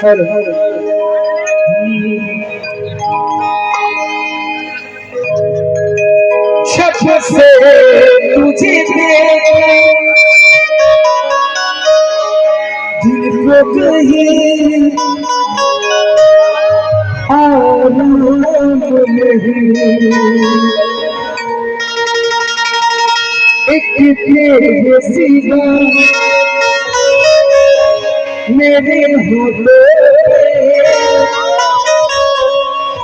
हर हर छत से तुझे दिल को कहीं आराम नहीं, एक तेरे सिवा मेरे होठों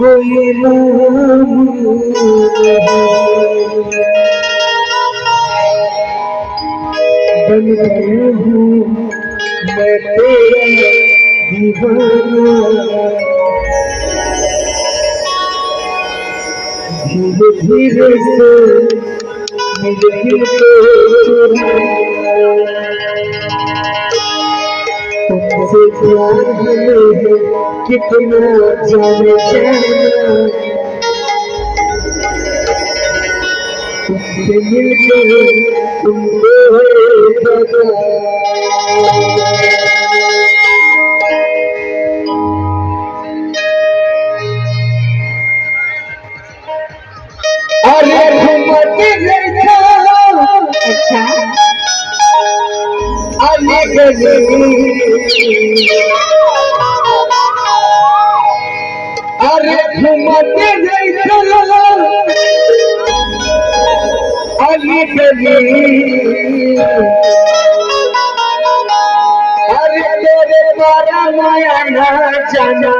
कोई नाम बन गया हूँ मैं तेरा दीवाना, धीरे धीरे से मेरे दिल को तुमसे प्यार हमें कितना जाने जाना, तुमसे मिलकर तुमको पता। अरे घूमते रहता अच्छा अली गली, अरे घूमते रहता अली गली, अरे तेरे द्वारा माया ना जाना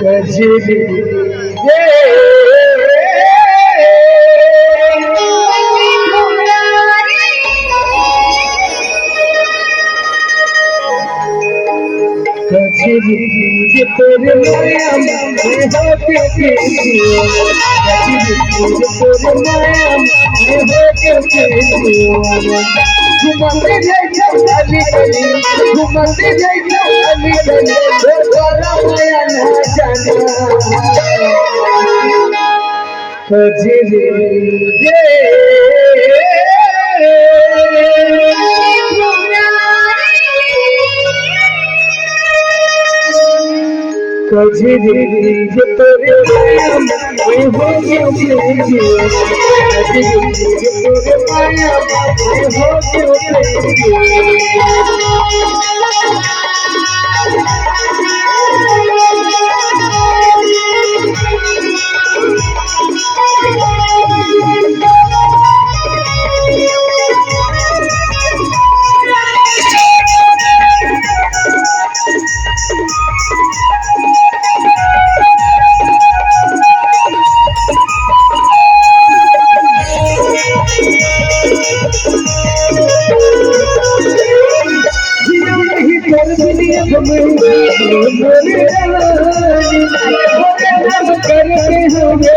कजली कजली तेरे माया में होके कजली तेरे माया में होके घूमते जाइए अली गली, घूमते जाइए अली गली, द्वारा माया ना जाना कजली कजली तेरे माया में होके कजली तेरे माया में होके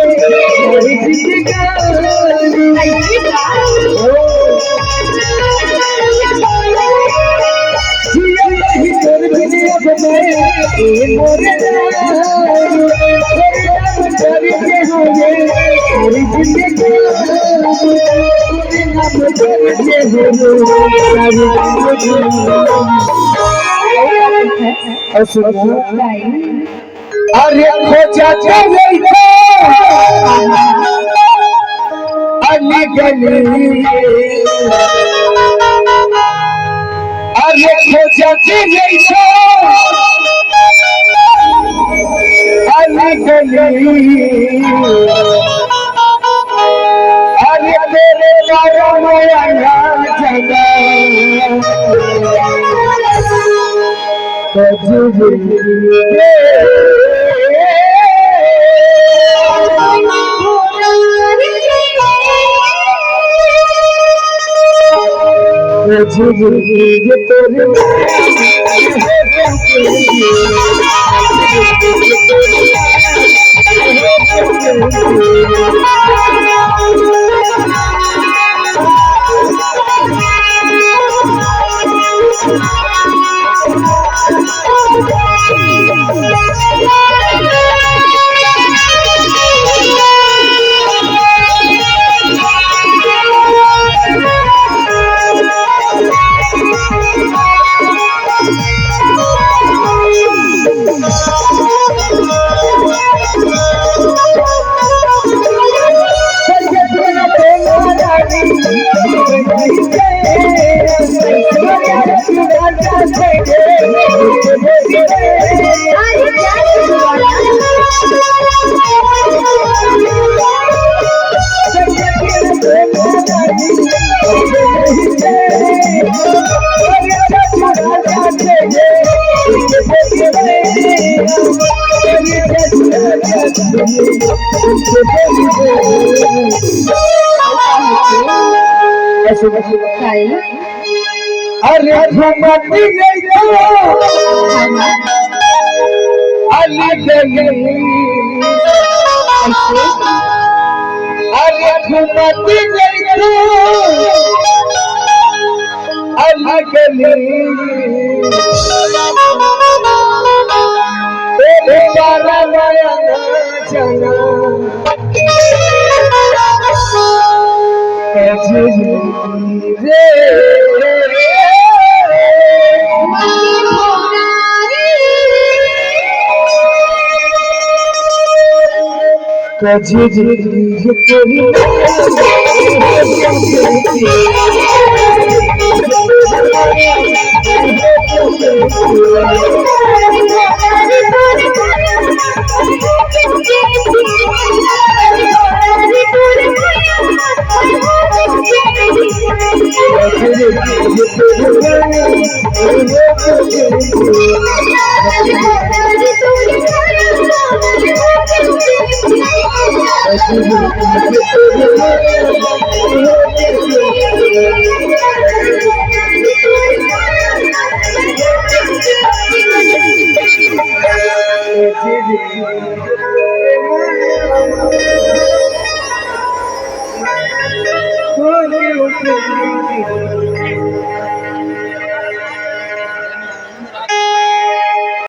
अरे खोजा अली गली, अरे खोजा अली गली, अरे तेरे द्वारा माया ना जाना जी तोरी अरे घुमती अली गली अरे घुमती अली गली तेरे बारा माया चला